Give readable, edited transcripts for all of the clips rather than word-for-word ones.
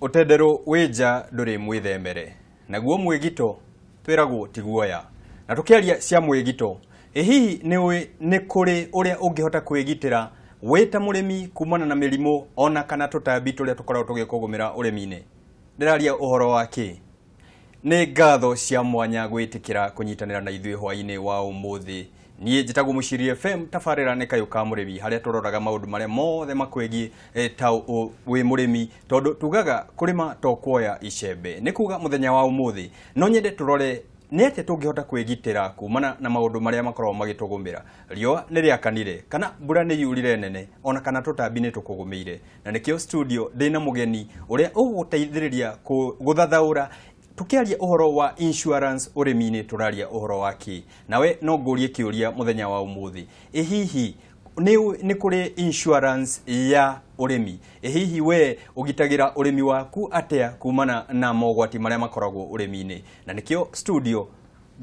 Utendero wija nduri mwithemere naguo mwigito twiragwo tiguoya na tukiaria cia mwigito hihi ni kuri uria ungihota kwigitira wita murimi kumana na mirimo ona kana tutambi turia tukoragwo tugikugumira urimi-ini ndiraria uhoro waki ni ngatho cia mwanya gwitikira kunyitanira na ithui hwaini wa umuthi nie njitagwo Muciri FM tafarira ne kayo ka murimi haria turoraga maundu maria mothe makwegi ta wi murimi tondu tugaga kurima to kuoya icembe ni kuga muthenya wa umuthi no nyende turore nete tungihota kwigitira kumana na maundu maria makorwo magitugumira riwa ni riakanire kana mbura ni yurire nene ona kana tutambi ni tukugumire na nikio studio ndina mugeni uria uguteithiriria guthathaura tukiaria uhoro wa insurance urimi-ini turaria uhoro waki nawe no ngurie kiuria muthenya wa umuthi hihi ni kuri insurance ya urimi hihi we ugitagira urimi waku atia kumana na mogwati maria makoragwo urimi-ini na nikio studio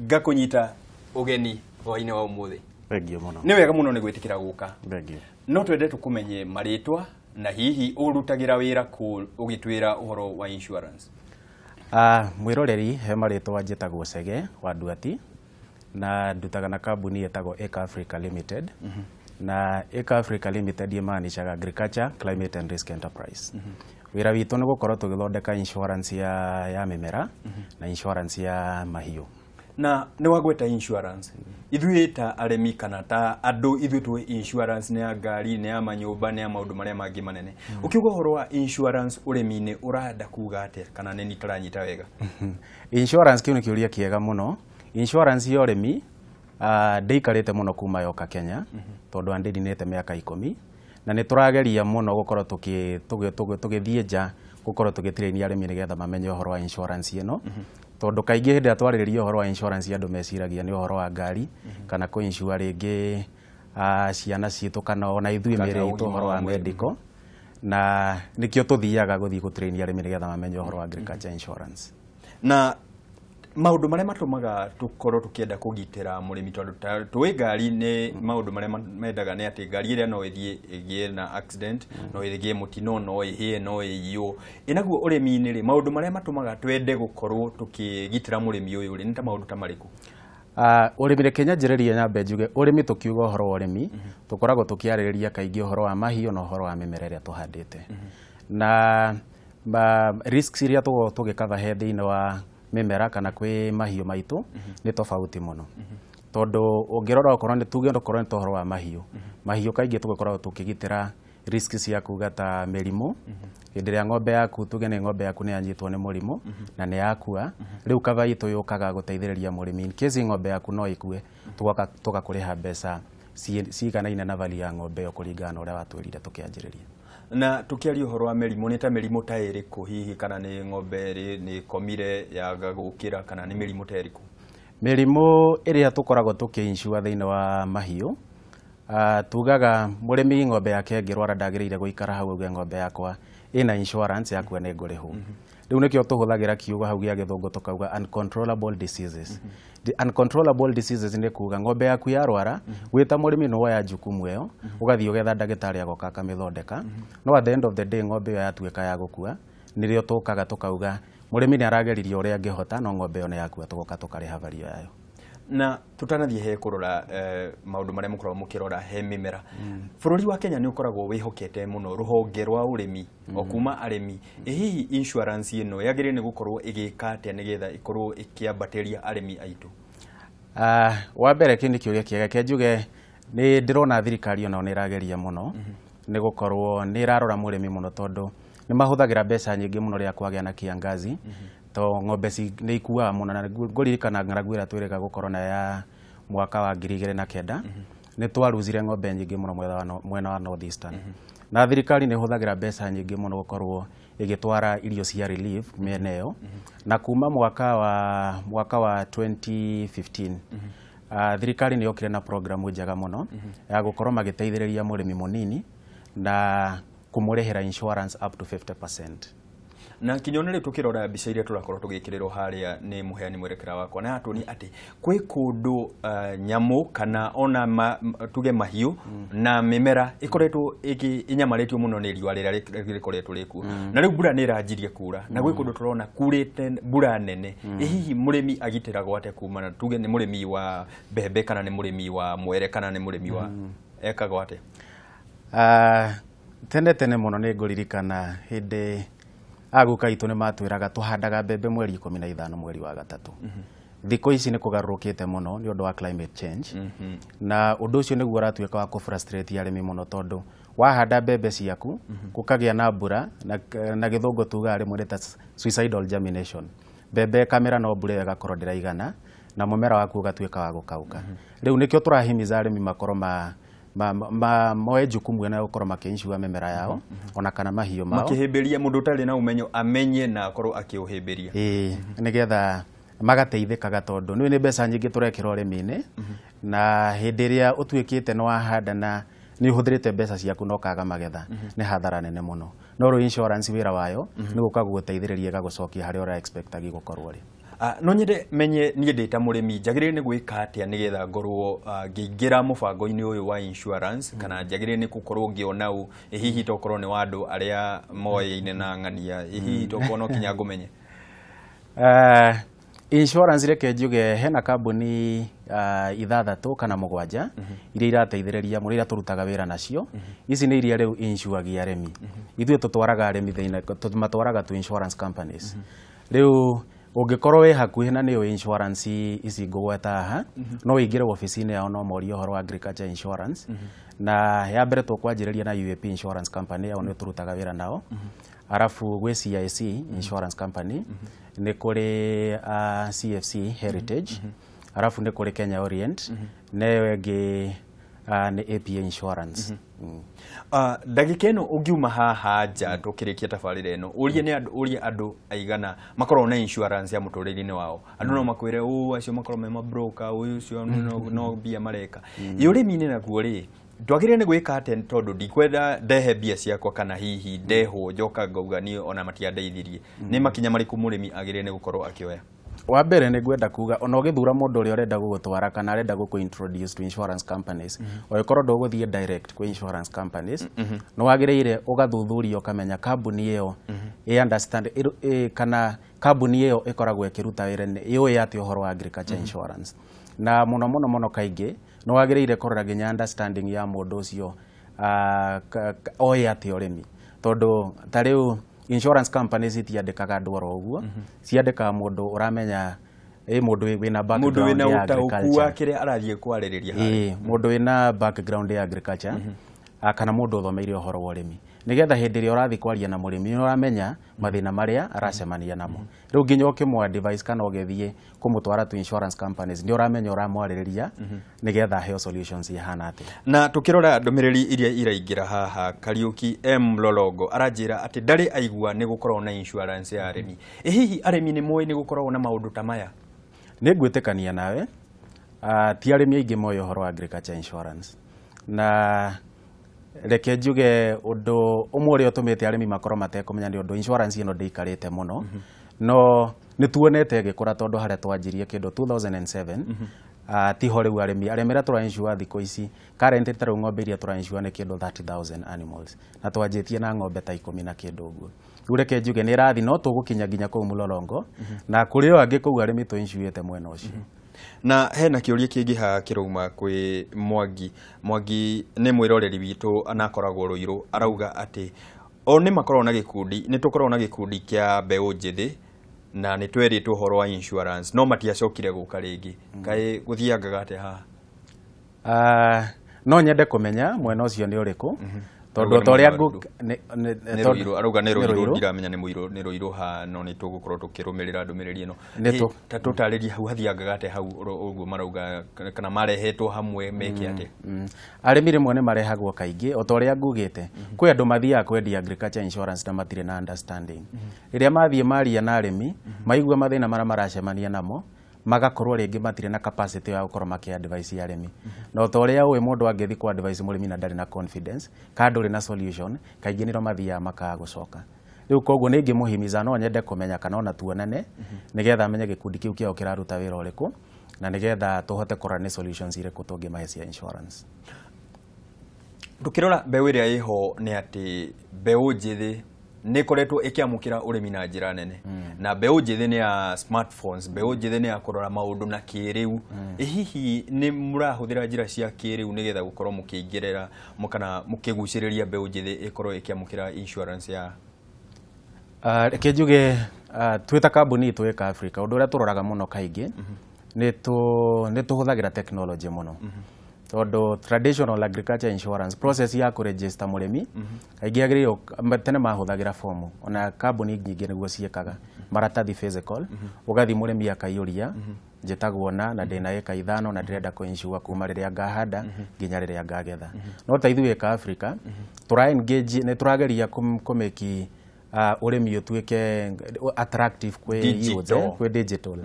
ngakunyita ugeni hwaini wa umuthi Thengio muno ni wega muno ni gwitikira guka thengio no twende tukumenye maritwa na hihi urutagira wira ku ugitwira uhoro wa insurance. Mwiroreri he maritwa njitagwo Chege wa Nduati na ndutaga na kambuni yetagwo Eka Africa Limited na Eka Africa Limited yemanicaga agriculture climate and risk enterprise. Wira witu ni gukorwo tugithondeka insurance ya mimera na insurance ya mahiu na ni wagweta insurance ithui ta aremi kana ta andu ithui tu insurance ni ya ngari ni ya manyumba ni ya maundu maria mangi manene ukiuga horo wa insurance urimi-ini urada kuga atia kana ni nitaranyita wega insurance kiu ni kiuria kiega muno insurance ya urimi ndeikarite muno kuma yoka Kenya tondu andinete miaka 10 na ni turageria muno gukorwo tugithie nja gukorwo tugitirenia arimi nigetha mamenye horo wa insurance ino tondu kaingi hindi atwaririria horo wa insurance andu meciragia ni horo wa ngari kana ko insure ringi ciana citu kana ona ithui mere itu horo wa medical na nikio tuthiaga guthii gutrainia arimi nigetha mamenye horo wa agriculture insurance na maundu maria matumaga tukorwo tukienda kugitira murimi tondu twi ngari ni maundu maria mendaga ni ati ngari iria no ithie na accident no ithie mutino no ihie no iyo inaguo urimi-ini ri maundu maria matumaga twende gukorwo tukigitira murimi uyu ri ni ta maundu ta mariku urimi Kenya njiririe nyambe njuge urimi tukiuga horo wa urimi tukoragwo tukiaririria kaingi horo wa mahiu na horo wa mimera iria tuhandite na risks iria tugikatha he thiini wa mimera kana kwi mahiu maitu ni tofauti muno tondu ungirora okorwo ni tuge okorwo ni tohoro wa mahiu kaingi tugikoragwo tukigitira risk cia kuga ta mirimu hindi ria ng'ombe yaku tuge ni ng'ombe yaku ni anyitwo ni murimu na ni yakua riu kava itu yukaga guteithiriria murimi kesi ng'ombe yaku no ikue tugakuriha mbeca ciganaine na value ya ng'ombe yo kuringana na uria watwirire tukianjiriria na tukiaria uhoro wa mirimu ni ta mirimu ta iriku hihi kana ni ng'ombe ri ni komire yaga gukira kana ni mirimu ta iriku mirimu iria tukoragwo tukiinsure thiini wa mahiu tugaga murimi ng'ombe yake ngirwara ndagiriire guikara hau uge ng'ombe yakwa ina insurance yakwa ni ngurihu riu nikio tuhuthagira kiugo hau gia githungu tukauga uncontrollable diseases the uncontrollable diseases ni kuga ng'ombe yaku yarwara wita murimi no ya jukumu iyo ugathii ugetha ndagitari agoka akamithondeka no at the end of the day ng'ombe iyo yatuika ya gukua nirio tukaga tukauga murimi ni arageririe uria angihota no ng'ombe iyo ni yakua tugoka tukariha value yayo na tutanathie he kurora maundu maria mukorwo mukirora he mimera bururi wa Kenya ni ukoragwo wihokete muno ruhonge rwa urimi okuma arimi hihi insurance ino yagire ni gukorwo igika atia nigetha ikorwo ikiambatiria arimi aitu wa mbere kini kiuria kiega kenjuge ni ndirona thirikari ona ni irageria muno ni gukorwo ni irarora murimi muno tondu ni mahuthagira mbeca nyingi muno ria kwagia na kiangazi to ng'ombe ni ikuaga muno na nguririkana ng'aragu ira twirega gukorwo na ya mwaka wa 2009 ni twaruzire ng'ombe nyingi muno mwena wa North Eastern na thirikari ni huthagira mbeca nyingi muno gukorwo igitwara irio cia relief mieneo na kuma mwaka wa 2015 thirikari ni yokire na programu njega muno ya gukorwo magiteithiriria murimi munini na kumurihira insurance up to 50%. na kinyonere tukirora mbica iria turakorwo tugikiriro haria ni muheani mwerekera wakwa na atuni ati kwi kundu nyamu kana ona tuge mahiu na mimera ikoretwo inyamaretio muno ni riwa rira rikoretwo riku na riu mbura ni iranjirie kura na gwi kundu turona kurite mbura nene hihi murimi agitiragwo ate kumana tuge ni murimi wa mbembe kana ni murimi wa mwere kana ni murimi wa ekagwo ate tene muno ni nguririkana hindi aguka itu ni matwiraga tuhandaga mbembe mweri 15 mweri wa gatatu thiko ici ni kugarurukite muno ni undu wa climate change na undu ucio niguo uratuika wa kufrustrate arimi muno tondu wahanda mbembe ciaku kukagia na mbura na githungu tuga rimwe ni ta suicidal germination mbembe kamera no mbura igakorwo ndiraigana na mumera waku ugatuika wa gukauka riu nikio turahimiza arimi makoro moe jukumu na gukorwo makiinsure mimera yao ona kana mahiu mao makihimberia mundu tari na umenyo amenye na akorwo akiuhimberia nigetha magateithikaga tondu ni mbeca nyingi turekira urimi-ini na hindi iria utuikite no wahanda na ni uhuthirite mbeca ciaku no kaga magetha ni hathara nene muno no ro insurance wira wayo ni guka guteithiriria gagucokia hari ora expectagi gukorwo ri no nyende menye nie ndita murimi njagire ni gwika atia nigetha ngorwo ngiingira mubango-ini uyu wa insurance kana njagire ni gukorwo ngiona u hihi tokorwo ni wandu aria moyeine na ng'ania hihi tokorwo no kinya ngumenye insurance reke njuge hena kambuni ithathatu kana mugwanja iria irateithĩrĩria mũrĩ iria turutaga wĩra nacio ici nĩ iria rĩu insure aremi ithuĩ tutwaraga aremi thĩinĩ tumatwaraga tu insurance companies rĩu ungikorwo wi hakuhi na niyo insurance ici ngugweta haha no ingire ofici-inĩ yao no morie uhoro wa agriculture insurance na ya mbere tukwanjĩrĩria na UAP insurance company yao nĩ turutaga wĩra nao arafu gwe CIC insurance company ni kuri CFC Heritage arafu ni kuri Kenya Orient neyo ĩngĩ ni APA insurance ndagika ĩno ũngiuma haha nja tukirikia tabarĩra ĩno ũrie andũ aigana makorwo na insurance ya mũtũrĩre-inĩ wao andũ no makwĩre acio makorwo me mabroker ũcio no mbia mareka ũrĩmi-inĩ naguo rĩ twagire ni gwika ate tondu ndikwenda ndehe mbia ciakwa kana hihi ndeho njoka ngauga ni ona matiandeithirie ni makinya mariku murimi agire ni gukorwo akioya wa mbere ni gwenda kuga ona ugithura mundu uri urenda gugutwara kana arenda gukuintroduce to insurance companies oikorwo nduguthie direct ku insurance companies no wagiriire ugathuthuria ukamenya kambuni iyo understand kana kambuni iyo ikoragwo ikiruta wira iyo ati uhoro wa agriculture insurance na muno kaingi no wagiriire korora ginya understanding ya mundu ucio oya ati urimi tondu tariu insurance companies itiandikaga andu oro uguo ciandikaga mundu uramenya mundu wina background ya agriculture kire arathie kwaririria hari mundu wina background ya agriculture kana mundu uthomeire uhoro wa urimi nigetha hindi ria urathi kwaria na murimi ni uramenya mathina maria aracemania namo riu nginya ukimwa advice kana ugethie kumutwara tu insurance companies ni uramenya uramwaririria nigetha heo solutions ihana ati na tukirora ndumiriri iria iraingira haha Kariuki M Lolongo aranjira ati ndari aigua ni gukorwo na insurance ya aremi hihi aremi ni moyi ni gukorwo na maundu ta maya ni ngwitikania nawe ti aremi aingi moyi uhoro wa agriculture insurance na reke njuge undu umwe uri utumite arimi makorwo matekumenya ni undu insurance ino ndiikarite muno no ni tuonete gikura tondu haria twanjirie kindu 2007 ti ho riu arimi aria tura insure thiko ici current taru ng'ombe iria tura insure ni kindu 30,000 animals na twanjitie na ng'ombe ta 10 na kindu uguo riu reke njuge ni rathi no tugukinya nginya kuu Mulolongo na kuri o angi kuu arimi tu insurete mwena ucio na hena kiuria kingi ha kiruma kwi Mwangi ni mwiroreri witu anakoragwo Ruiru arauga ati o ni makorwo na gikundi ni tukorwo na gikundi kia mbeu njithi na ni tweritwo horo wa insurance no matiacokire guka ringi kai guthiangaga ate ha no nyende kumenya mwena ucio ni uriku tondu toria Ruiru arauga ni Ruiru ndiramenya ni muiru ni Ruiru ha no ni tugukorwo tukirumirira ndumiriri ino ta tutariria hau hathiangaga ate hau uguo marauga kana marehetwo hamwe meke ate arimi rimwe ni marehagwo kaingi o toria ngugite kwi andu mathiaga kwendia agriculture insurance na matire na understanding iria mathie maria na arimi maigua mathina mara maracemania namo magakorwo ringi matire na capacity ya gukorwo maki advice ya arimi no toria uwe mundu angethi ku advice murimi na ndari na confidence ka nduri na solution kaingi niro mathia makaga gucoka riu koguo ni ngimuhimiza no nyende kumenya kana ona tuonane nigetha amenye gikundi kiu kiao kiraruta wira uriku na nigetha tuhote kora ni solutions iriku tungimahe cia insurance. Tukirora mbeu iria iho ni ati mbeu njithi ni koretwo ikiamukira urimi na njira nene na mbeu njithi ni ya smartphones, mbeu njithi ni ya kurora maundu na kiriu. Hihi ni murahuthira njira cia kiriu nigetha gukorwo mukiingirira mukana mukiguciriria mbeu njithi ikorwo ikiamukira insurance ya reke njuge twita kambuni itu ika Africa undu uria turoraga muno kaingi ni tuhuthagira technology muno tondu traditional agriculture insurance process ya kuregister murimi kaingi agiriyo tene mahuthagira fomu ona kambuni nyingi niguo ciekaga maratathi physical ugathi murimi akaiyuria njitagwo na ndina eka 5 na ndirenda kuinsure kuma riria ngahanda nginya riria ngagetha no ta ithuĩ ika Africa tura engage ne turageria kumeki urimi utuike attractive kwe digital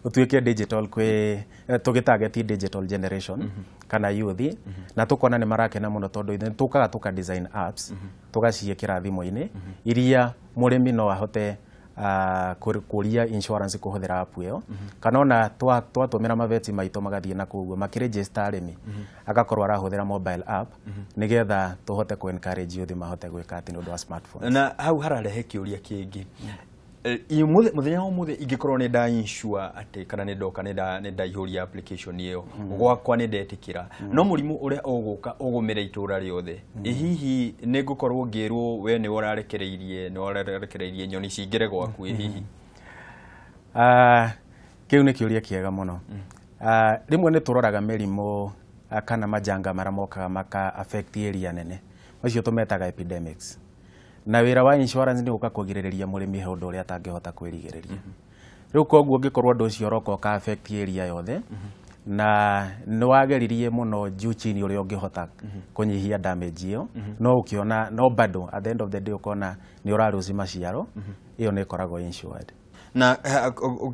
utuike digital kwe tugitarget digital generation kana youth na tukona ni marakena muno tondu ithe tukaga tuka design apps tugaciikira thimo-ini iria murimi no ahote kuria insurance kuhuthira app iyo kana ona twatumira maveti maito magathie na kuguo makiregister arimi agakorwo arahuthira mobile app nigetha tuhote ku encourage youth mahote gwika ati nundu wa smartphone. Na hau hararehe kiuria kingi muthenya umuthi ingikorwo ni nda insure ati kana ni ndoka ni ndaihũria application iyo gwakwa ni ndetikira no murimu uria ugumira itura riothe hihi ni ngukorwo ngirwo we ni urarekereirie nyoni cingire gwaku hihi kiu ni kiuria kiega muno rimwe ni turoraga mirimu kana majanga mara mokaga maka affect area nene macio tumetaga epidemics na wira wa insurance ni uka kugiririria murimi he undu uria atangihota kwirigiriria riu koguo ngikorwo ndu cio roko ka affect area yothe na no wageririe muno juu chini uria ungihota kunyihia damage iyo no ukiona no bado at the end of the day ukona ni uraruzi maciaro iyo ni koragwo insured. Na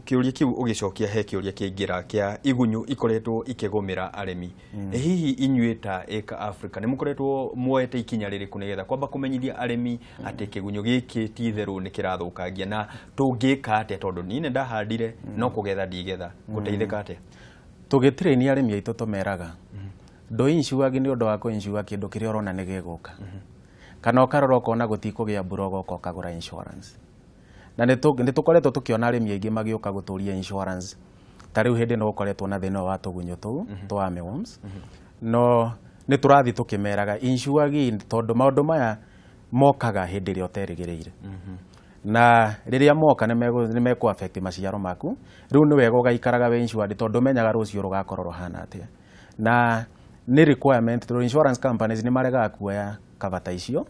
kiuria kiu ugicokia he kiuria kingira kia igunyu ikoretwo ikigumira arimi hihi inyuita eka Africa ni mukoretwo muoete ikinya ririku nigetha kwamba kumenyithia arimi ati kigunyu giki ti theru ni kirathukangia na tungika ate tondu nine ndahandire no kugetha ndigetha guteithika ate tugitrain arimi aitu tumeraga ndo insure ni undu wa ku insure kindu kiria urona ni giguka kana ukarora ukona gutikugia burogo ukagura insurance na nitukoretwo tukiona arimi aingi magiuka guturia insurance tariu hindi no ukoretwo na thina wa tugunyo tuu twa meworms no niturathi tukimeraga insure tondu maundu maya mokaga hindi ria uterigireire na riria moka ni meku affect maciaro maku riu ni wega ugaikaraga we insured tondu menyaga rucio rugakorwo hana atia na ni requirement through insurance companies ni maregaga kuoya kavata icio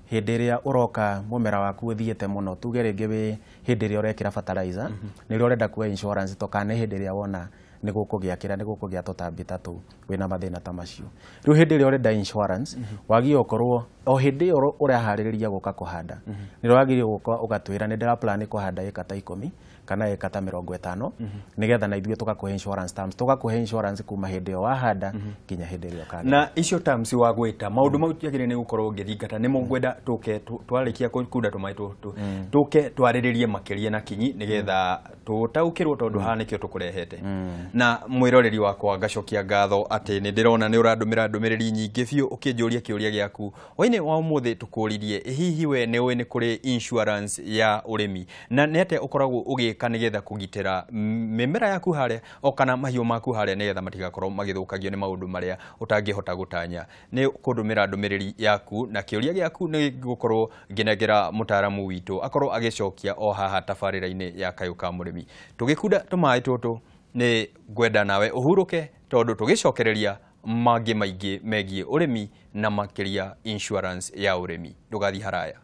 hindi ria uroka mumera waku uthiete muno tuge ringi wi hindi ria urekira fertilizer ni rio urenda kuoya insurance tokane hindi ria wona ni gukugia ni gukugia tutambi tatu wina mathina ta macio riu hindi ria urenda insurance wagi okorwo o hindi urahariria guka kuhanda ni wagi ugatwira ni ndira plan kuhanda eka ta 10 kana eka ta 50 nigetha na ithuĩ tugakuhe insurance terms tugakuhe insurance kuma hindi yo wahanda kinya hindi ria ukanda na icio terms wa gwita maundu mau tiagire ni gukorwo ngithingata ni mungwenda tuke twarikia kunda tumai tuke twariririe makiria na kinyi nigetha tutaukirwo tondu ha nikio tukurehete na mwiroreri wakwa ngacokia ngatho ati ni ndirona ni urandumira ndumiriri nyingi biu ukinjuria kiuria giaku oine wa umuthi tukuririe hihi we ni we ni kuri insurance ya urimi na ni ate ukoragwo ugika nigetha kugitira mimera yaku haria o kana mahiu maku haria nigetha matigakorwo magithukagio ni maundu maria utangihota gutanya ni kundumira ndumiriri yaku na kiuria giaku ni gukorwo nginegera mutaramu witu akorwo agicokia o haha tabarira-ini ya Kayuka Murimi tugikunda tumai tutu ni gwenda nawe uhuruke tondu tugicokereria mangi maingi megie urimi na makiria insurance ya urimi ndugathi haraya.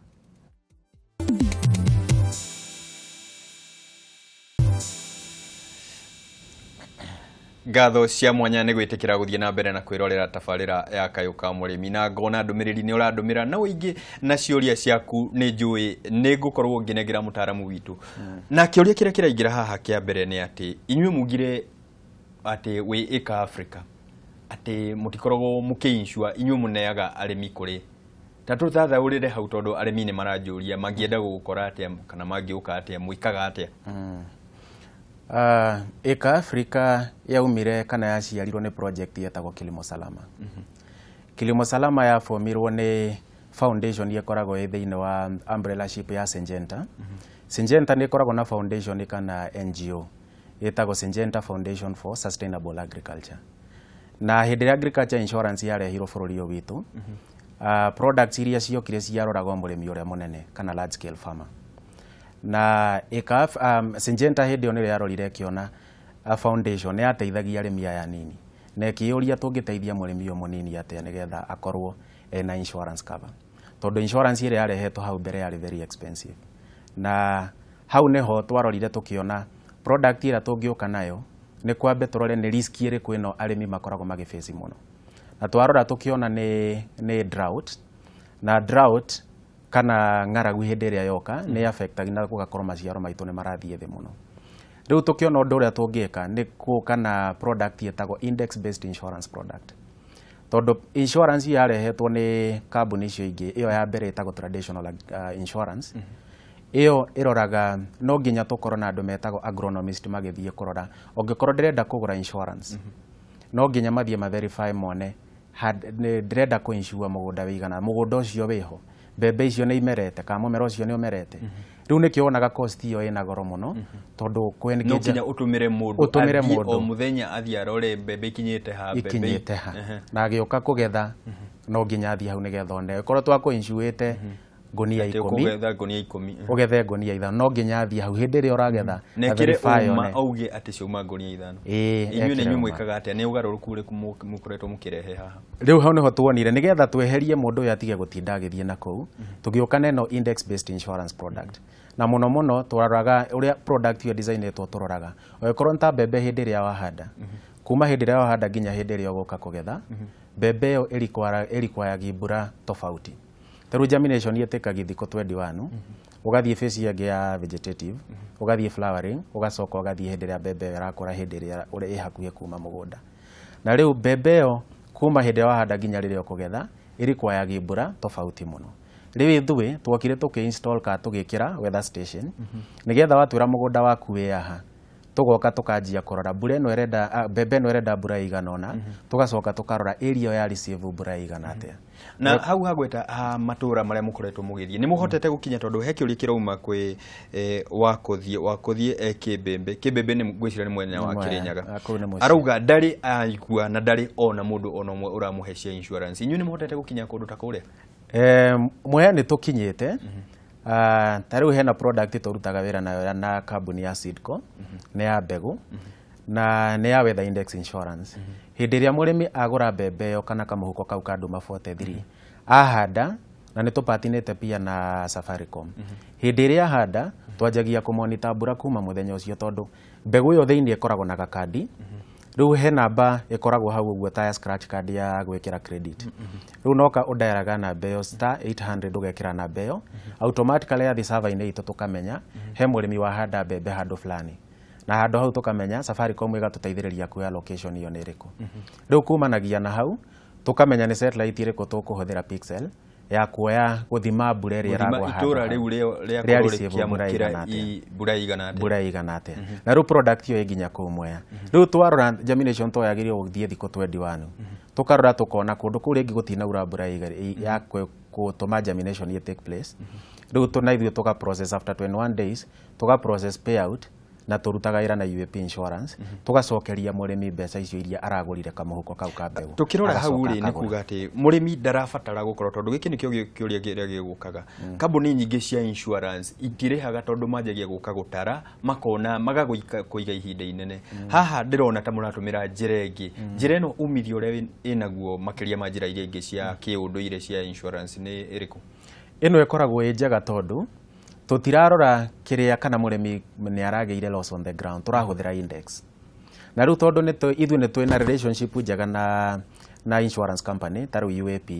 Ngatho cia mwanya ni gwitikira guthie na mbere na kwirorera tabarira ya Kayuka Murimi na ngona ndumiriri ni urandumira na uingi na ciuria ciaku ni njui ni ngukorwo nginegera mutaramu witu na kiuria kiria kiraingira haha kia mbere ni ati inyuĩ mugire ati we eka Africa ati mutikoragwo mukiinsure inyuĩ muneaga arimi kuri tatu thathaurire hau tondu arimi ni maranjuria mangienda gukora atia kana mangiuka atia muikaga atia. Eka Africa yaumire kana yaciarirwo ni project yetagwo Kilimo Salama. Kilimo Salama ya formirwo ni foundation yekoragwo thiini wa umbrellaship ya Syngenta. Syngenta ni koragwo na foundation kana NGO yetagwo Syngenta Foundation for Sustainable Agriculture. Na hindi ya agriculture insurance yarehirwo bururi uyu witu. Products iria ciokire ciaroragwo murimi uria munene kana large scale farmer. Na eka Syngenta hindi onire yarorire kiona foundation yateithagia arimi aya nini. Na kiuria tungiteithia murimi uyu munini atia nigetha akorwo na insurance cover. Tondu insurance ire yarehetwo hau mbere yari very expensive. Na hau neho twarorire tukiona product ira tungiuka nayo ni kwambe turore ni risk ire kwino arimi makoragwo magiface muno. Na twarora tukiona ni drought, na drought kana ng'aragu hindi ria yoka ni affectaga na gugakorwo maciaro maitu ni marathie thi muno. Riu tukiona undu uria tungiika ni kana product yetagwo index based insurance product. Tondu insurance yarehetwo ni kambuni icio ingi, iyo ya mbere itagwo traditional insurance. Iyo iroraga no nginya tukorwo na andu metagwo agronomist magithie kurora ongikorwo ndirenda kugura insurance. No nginya mathie ma verify mone ndirenda ku insure mugunda wigana, mugunda ucio wiho, mbembe icio ni imerete kana mumera ucio ni umerete. Riu nikio wonaga cost iyo ina goro muno tondu kwen no nginya utumire mundu o muthenya athia rore mbembe ikinyite ha mbembe na agioka kugetha no nginya athia hau nigetha one korwo twako insuite gonia 10 ugethe gonia 5 no nginya athia hau hindi ri uragetha na verify one auge ati ciuma gonia 5 inyu ni nyu mwikaga ati ni ugaruruku ri mukoretwo mukirehe haha. Riu hau niho tuonire nigetha tweherie mundu uyu atige gutinda agithie na kou tugiukane no index based insurance product. Na muno turaroraga uria product yo designetwo turoraga okorwo nta mbembe hindi ria wahanda kuma hindi ria wahanda nginya hindi ria ugoka kugetha mbembe yo ilikwayagi mbura tofauti. Taru germination yetekaga thiko 21 ugathie phase ya vegetative ugathie flowering ugacoka ugathie hindi ria mbembe irakura hindi ria uri ihakuhe kuma mugunda. Na riu mbembe yo kuma hindi ria wahanda nginya riria ukugetha ilikwayagi mbura tofauti muno. Riu ithui twokire tuki-install ka tugikira weather station nigetha watwira mugunda waku wi aha tugoka tukanjia kurora mbura ino irenda mbembe ino irenda mbura igana ona tugacoka tukarora area ya receive mbura igana atia. Na hau hagweta matura maria mukoretwo mugithie ni muhotete gukinya tondu he kiuri kirauma kwi wakuthie kibembe ni gwicira ni mwenya wa Kirinyaga arauga ndari aigua na ndari ona mundu ona umwe uramuhecia insurance inyu ni muhotete gukinya kundu ta kuria. Mwe ni tukinyite tariu hena product turutaga wira nayo na kambuni ya Seedco ne ya mbegu na ne ya weather index insurance. Hindi ria murimi agura mbembe yo kana kamuhuko kau ka Nduma 43 ahanda na ni tupatinete pia na Safaricom. Hindi ria ahanda twanjagia kumonitor mbura kuma muthenya ucio tondu mbegu yo thiini ikoragwo na gakadi. Riu he namba ikoragwo hau uguo ta scratch card ya gwikira credit. Riu noka udairaga na beyo star 800 ugekira na beyo automatically ya server ine itu tukamenya he murimi wa handa mbembe handu fulani. Na handu hau tukamenya Safaricom igatuteithiriria kuya location iyo niriku. Riu kumanagia na hau tukamenya ni satellite iriku tukuhuthira pixel ya kuoya guthima mbura iri iragwa handu itura riu ria kurukia mbura igana atia. Na riu product yo iginya ku Mwea. Riu twarora germination to yagirio guthie thiko 21 tukarora tukona kundu kuri ingi gutinaura mbura ya gutuma germination ye take place. Riu tunaithio tuka process after 21 days tuka process payout na turutaga ira na UAP insurance tugacokeria murimi mbeca icio iria aragurire kamuhuko kau ka mbegu. Tukirora hau ri ni kuga ati murimi ndarabatara gukorwo tondu giki ni kiuria kiria gigukaga kambuni nyingi cia insurance itirehaga tondu manjagia guka gutara makona magaguika kuiga ihinda inene. Haha ndirona ta muratumira njira ingi njira ino umithio uria inaguo makiria ma njira iria ingi cia kiunduire cia insurance ni iriku? Ino ikoragwo njega tondu tutirarora kiria kana murimi ni arageire loss on the ground turahuthira index. Na riu tondu ithu ni twina relationship njega na insurance company taru UAP.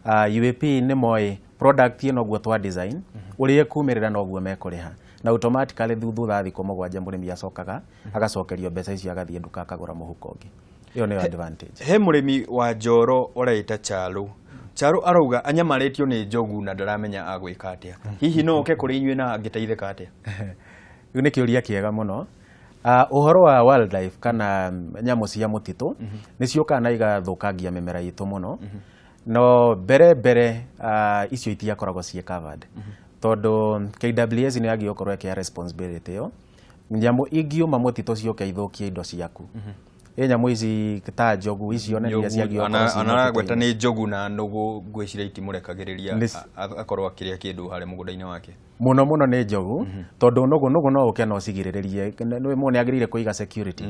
UAP ni moi product ino guo twa design uri kumirira no guo mekuriha na automatically thutha thiko mugwanja murimi acokaga agacokerio mbeca icio agathie nduka akagura muhuko ungi. Iyo ni advantage. He murimi wa njoro uraita Chalu Charo arauga anyamaretio ni njogu na ndaramenya agwika atia. Hihi no oke kuri inyue na angiteithika atia? Iu ni kiuria kiega muno. Uhoro wa wildlife kana nyamu cia mutitu nicio kana igathukangia mimera yitu muno. No bere icio itiakoragwo cie covered. Tondu KWS ni yagi okorwo ke responsibility yo. Nyamu ingiuma mutitu cioke ithukie indo ciaku. Nyamu ici ta njogu icio ne iria ciagi okorwo anaragweta ni njogu na nugu ngwiciria itimurekagiriria akorwo akiria kindu hari mugunda-ini wake. Muno ni njogu tondu nugu no uke no cigiririe ni mu ni agirire kuiga security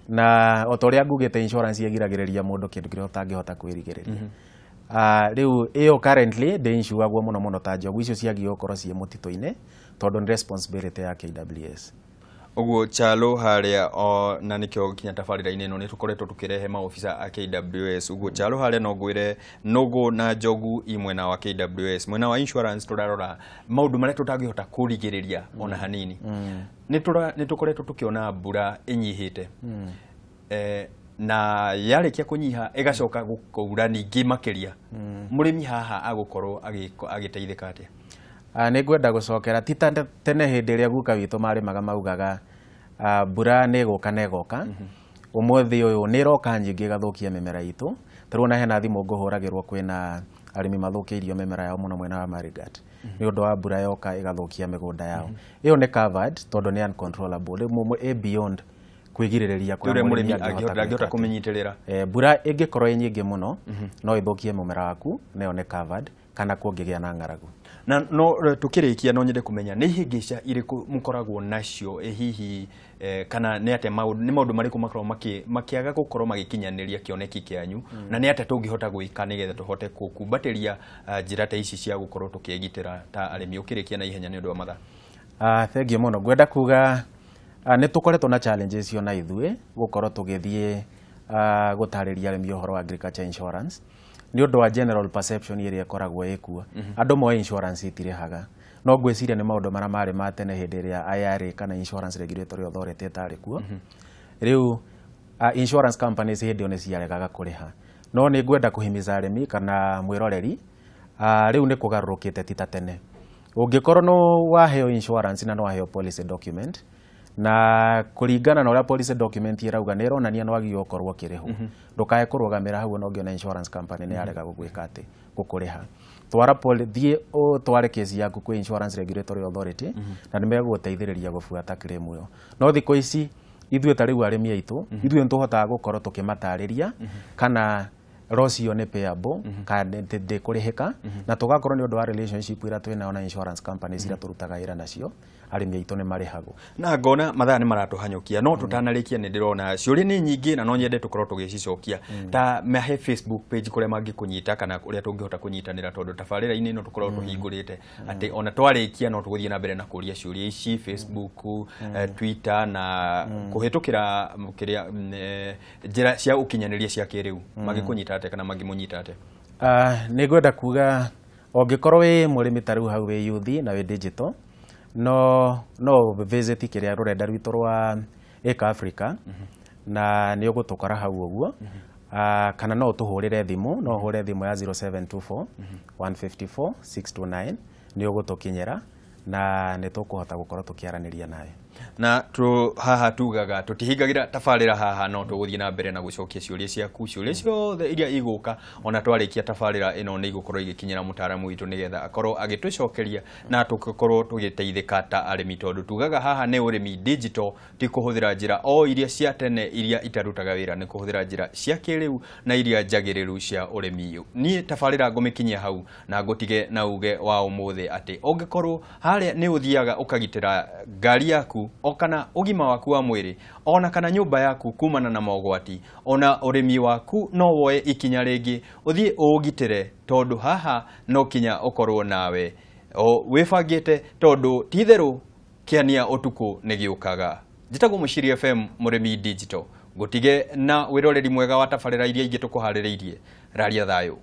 na otoria ngugite insurance yegiragiriria mundu kindu kiria utangihota kwirigiriria. Riu iyo currently de insure agwo muno ta njogu icio ciagi okorwo cie mutito-ini tondu ni responsibility ya KWS. Uguo Chalo haria o na nikyo kinya tabarira-ini no nitukoretwo tukirehe maofisa a KWS. Uguo Chalo haria no ngwire nugu na njogu imwena wa KWS mwena wa insurance turarora maundu maria tutangihota kurigiriria ona hanini. Nitukoretwo tukiona mbura inyihite na yarikia kunyiha igacoka gukuura ningi makiria. Murimi haha agukorwo agiteithika atia? Ni ngwenda gucokera tita tene hindi ria guka witu mari maga maugaga mbura ni guka na goka. Umuthi uyu ni roka nyingi gathukia mimera yitu. Turona hena thimu nguhuragirwo kwina arimi mathukiirio mimera yao muno mwena wa Marigat. Ni undu wa mbura yoka igathukia migunda yao. Iyo ni covered tondu ni uncontrollable. Mu beyond kwigiriria kwa murimi angihota kumenyitirira. Mbura ingikorwo nyingi muno no ithukie mumera waku nayo ni covered kana kungigia na ngaragu. Na no tukirikia no nyende kumenya ni hingica iriku mukoragwo nacio hihi kana ni ate ni maundu mariku makorwo makiaga gukorwo magikinyaniria kioneki kianyu na ni ate tungihota gwika nigetha tuhote kukumbatiria njira ta ici cia gukorwo tukigitira ta arimi ukirikia na ihenya ni undu wa mathaa. Thengi muno ngwenda kuga ni tukoretwo na challenges yo na ithue gukorwo tugithie gutariria arimi uhoro wa agriculture insurance. Ni undu wa general perception iria koragwo ikuo. Andu mo insurance itirehaga. No gwiciria ni maundu mara mari matene hindi iria IRA kana insurance regulatory authority etari kuo. Riu insurance companies hindi one ciaregaga kuriha. No ni ngwenda kuhimiza arimi kana mwiroreri riu ni kugarurukite tita tene. Ungikorwo no waheo insurance na no waheo policy document na kuringana na uria policy document irauga ni ronania no agi okorwo kiriho ndukae kurugamira hau no ngiona insurance company ni yarega gugwika ati gukuriha twara thie o tware case yaku kwa insurance regulatory authority na nimeguteithiriria gubuata claim yo no thiko ici ithuĩ ta rĩu arĩmi aitũ ithuĩ nĩtũhotaga gũkorwo tũkĩmatarĩria kana rosio nĩ payable kana ndĩkũrĩhĩka na tũgakorwo nĩ ũndũ wa relationship ĩrĩa twĩnayo na insurance companies iria tũrutaga wĩra nacio arĩmi aitũ nĩ marĩhagwo na ngona mathaa nĩ maratũhanyũkia no tũtanarĩkia nĩ ndĩrona ciũria nĩ nyingĩ na no nyende tũkorwo tũgĩcicokia ta mahe Facebook page kũrĩa mangĩkũnyita kana ũrĩa tũngĩhota kũnyitanĩra tondũ tabarĩra-inĩ no tũkorwo tũhingũrĩte atĩ ona twarĩkia no tũgũthiĩ na mbere na kũria ciũria ici Facebook Twitter na kũhĩtũkĩra kĩrĩa njĩra cia ũkinyanĩria cia kĩrĩu mangĩkũnyita atĩa kana mangĩmũnyita atĩa nĩ ngwenda kuga ũngĩkorwo wĩ mũrĩmi ta rĩu hau wĩ youth na wĩ digital no visit kĩrĩa rũrenda rwitũ rwa Eka Africa na nĩ ũgũtũkora hau ũguo kana no ũtũhũrĩre thimũ no ũhũre thimũ ya 0724 154 629 nĩ ũgũtũkinyĩra na nĩ tũkũhota gũkorwo tũkĩaranĩria nawe na haha tugaga tutihingagira tabarĩra haha no tũgũthiĩ na mbere na gũcokia ciũria ciaku ciũria ciothe iria igũka ona twarĩkia tabarĩra ĩno nĩ igũkorwo igĩkinyĩra mũtaaramu witũ nĩgetha akorwo agĩtũcokeria na tũkorwo tũgĩteithĩka ta arĩmi tondũ tugaga haha nĩ ũrĩmi digital ti kũhũthĩra njĩra o iria cia tene iria itarutaga wĩra nĩ kũhũthĩra njĩra cia kĩrĩu na iria njagĩrĩru cia ũrĩmi niĩ tabarĩra ngũmĩkinyia hau na ngũtige na uge wa ũmũthĩ atĩ ũngĩkorwo harĩa nĩ ũthiaga ũkagitĩra ngari yaku o kana ũgima waku wa mwĩrĩ ona kana nyũmba yaku kumana na mogwati ona ũrĩmi waku no woe ikinya rĩngĩ ũthiĩ ũgitĩre tondũ haha no kinya ũkorwo nawe wĩbangĩte tondũ titherũ kĩania ũtukũ nĩ gĩũkaga njĩtagwo Mũciri FM mũrĩmi digital ngũtige na wĩroreri mwega wa tabarĩra iria ingĩ tũkũharĩrĩirie raria thayũ